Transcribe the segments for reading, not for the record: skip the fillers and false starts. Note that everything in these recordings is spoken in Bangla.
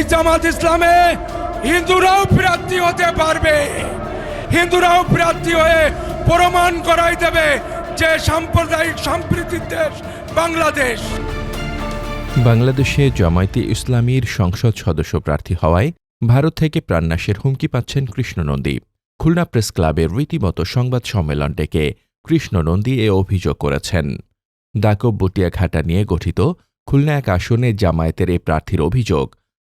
এই জামাত ইসলামে হিন্দুরাও প্রার্থী হতে পারবে। হিন্দুরাও প্রার্থী হয়ে প্রমাণ করাই দেবে যে সাম্প্রদায়িক সম্প্রীতির দেশ বাংলাদেশ। বাংলাদেশে জামায়াতে ইসলামীর সংসদ সদস্য প্রার্থী হওয়ায় ভারত থেকে প্রাণনাশের হুমকি পাচ্ছেন কৃষ্ণ নন্দী। খুলনা প্রেস ক্লাবের রীতিমতো সংবাদ সম্মেলন ডেকে কৃষ্ণ নন্দী এ অভিযোগ করেছেন। দাকব বটিয়াঘাটা নিয়ে গঠিত খুলনা এক আসনে জামায়াতের এ প্রার্থীর অভিযোগ,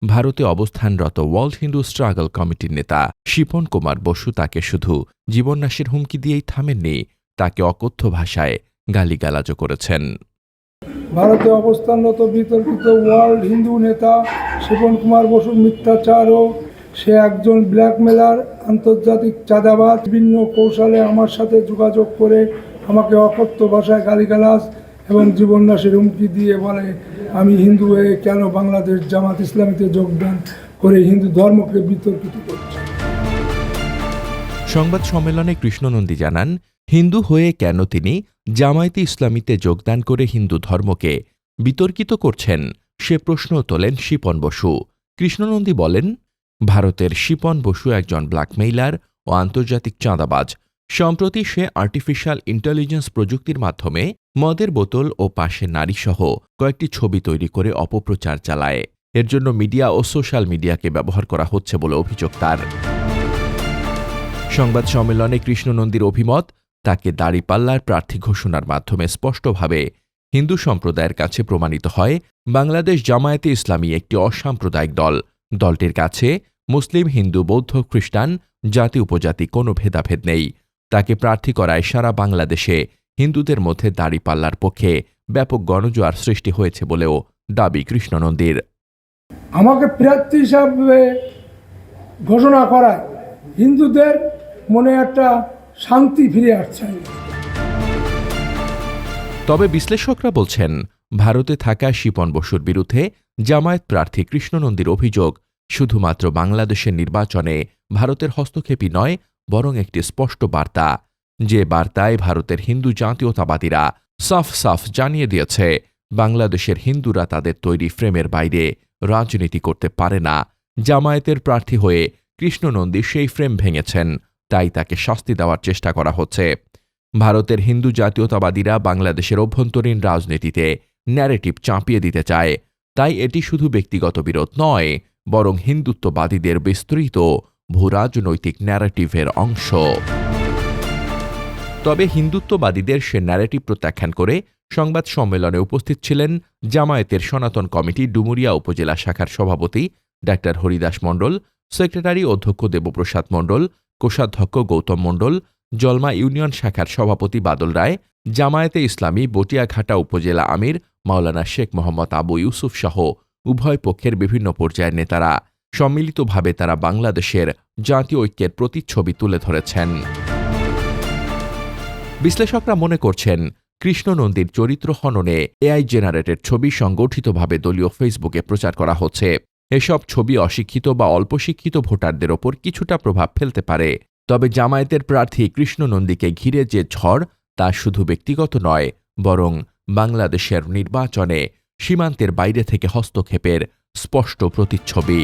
ভারতে অবস্থানরত ওয়ার্ল্ড হিন্দু স্ট্রাগল কমিটির নেতা শিপন কুমার বসু তাকে শুধু জীবননাশের হুমকি দিয়েই থামেননি, তাকে অকথ্য ভাষায় গালিগালাজও করেছেন। ভারতে অবস্থানরত বিতর্কিত ওয়ার্ল্ড হিন্দু নেতা শিপন কুমার বসুর মিথ্যাচার ও সে একজন ব্ল্যাকমেলার, আন্তর্জাতিক চাঁদাবাজ, বিভিন্ন কৌশলে আমার সাথে যোগাযোগ করে আমাকে অকথ্য ভাষায় গালিগালাজ এবং জীবননাশের হুমকি দিয়ে বলে আমি হিন্দু হয়ে কেন বাংলাদেশ জামাত ইসলামীতে যোগদান করে হিন্দু ধর্মকে বিতর্কিত করছি। সংবাদ সম্মেলনে কৃষ্ণ নন্দী জানান, হিন্দু হয়ে কেন তিনি জামায়াতে ইসলামীতে যোগদান করে হিন্দু ধর্মকে বিতর্কিত করছেন সে প্রশ্ন তোলেন শিপন বসু। কৃষ্ণ নন্দী বলেন, ভারতের শিপন বসু একজন ব্ল্যাকমেইলার ও আন্তর্জাতিক চাঁদাবাজ। সম্প্রতি সে আর্টিফিশিয়াল ইন্টেলিজেন্স প্রযুক্তির মাধ্যমে মদের বোতল ও পাশে নারীসহ কয়েকটি ছবি তৈরি করে অপপ্রচার চালায়। এর জন্য মিডিয়া ও সোশ্যাল মিডিয়াকে ব্যবহার করা হচ্ছে বলে অভিযোগ তার। সংবাদ সম্মেলনে কৃষ্ণ নন্দীর অভিমত, তাকে দাঁড়িপাল্লার প্রার্থী ঘোষণার মাধ্যমে স্পষ্টভাবে হিন্দু সম্প্রদায়ের কাছে প্রমাণিত হয় বাংলাদেশ জামায়াতে ইসলামী একটি অসাম্প্রদায়িক দল। দলটির কাছে মুসলিম, হিন্দু, বৌদ্ধ, খ্রিস্টান, জাতি উপজাতি কোনো ভেদাভেদ নেই। তাকে প্রার্থী করায় সারা বাংলাদেশে হিন্দুদের মধ্যে দাঁড়িপাল্লার পক্ষে ব্যাপক গণজোয়ার সৃষ্টি হয়েছে বলেও দাবি কৃষ্ণ নন্দীর। আমাকে প্রার্থী হিসাবে ঘোষণা করায় হিন্দুদের মনে একটা শান্তি ফিরে আসছে। তবে বিশ্লেষকরা বলছেন, ভারতে থাকা শিপন বসুর বিরুদ্ধে জামায়াত প্রার্থী কৃষ্ণ নন্দীর অভিযোগ শুধুমাত্র বাংলাদেশের নির্বাচনে ভারতের হস্তক্ষেপই নয়, বরং একটি স্পষ্ট বার্তা, যে বার্তায় ভারতের হিন্দু জাতীয়তাবাদীরা সাফ সাফ জানিয়ে দিয়েছে বাংলাদেশের হিন্দুরা তাদের তৈরি ফ্রেমের বাইরে রাজনীতি করতে পারে না। জামায়াতের প্রার্থী হয়ে কৃষ্ণ নন্দী সেই ফ্রেম ভেঙেছেন, তাই তাকে শাস্তি দেওয়ার চেষ্টা করা হচ্ছে। ভারতের হিন্দু জাতীয়তাবাদীরা বাংলাদেশের অভ্যন্তরীণ রাজনীতিতে ন্যারেটিভ চাপিয়ে দিতে চায়, তাই এটি শুধু ব্যক্তিগত বিরোধ নয়, বরং হিন্দুত্ববাদীদের বিস্তৃত ভূরাজনৈতিক ন্যারেটিভের অংশ। তবে হিন্দুত্ববাদীদের সে ন্যারেটিভ প্রত্যাখ্যান করে সংবাদ সম্মেলনে উপস্থিত ছিলেন জামায়াতের সনাতন কমিটি ডুমুরিয়া উপজেলা শাখার সভাপতি ডা হরিদাস মণ্ডল, সেক্রেটারি অধ্যক্ষ দেবপ্রসাদ মণ্ডল, কোষাধ্যক্ষ গৌতম মণ্ডল, জলমা ইউনিয়ন শাখার সভাপতি বাদল রায়, জামায়াতে ইসলামী বটিয়াঘাটা উপজেলা আমির মাওলানা শেখ মোহাম্মদ আবু ইউসুফ সহ উভয় পক্ষের বিভিন্ন পর্যায়ের নেতারা সম্মিলিতভাবে তারা বাংলাদেশের জাতীয় ঐক্যের প্রতিচ্ছবি তুলে ধরেছেন। বিশ্লেষকরা মনে করছেন, কৃষ্ণ নন্দীর চরিত্র হননে এআই জেনারেটেড ছবি সংগঠিতভাবে দলীয় ফেসবুকে প্রচার করা হচ্ছে। এসব ছবি অশিক্ষিত বা অল্প শিক্ষিত ভোটারদের ওপর কিছুটা প্রভাব ফেলতে পারে। তবে জামায়াতের প্রার্থী কৃষ্ণ নন্দীকে ঘিরে যে ঝড়, তা শুধু ব্যক্তিগত নয়, বরং বাংলাদেশের নির্বাচনে সীমান্তের বাইরে থেকে হস্তক্ষেপের স্পষ্ট প্রতিচ্ছবি।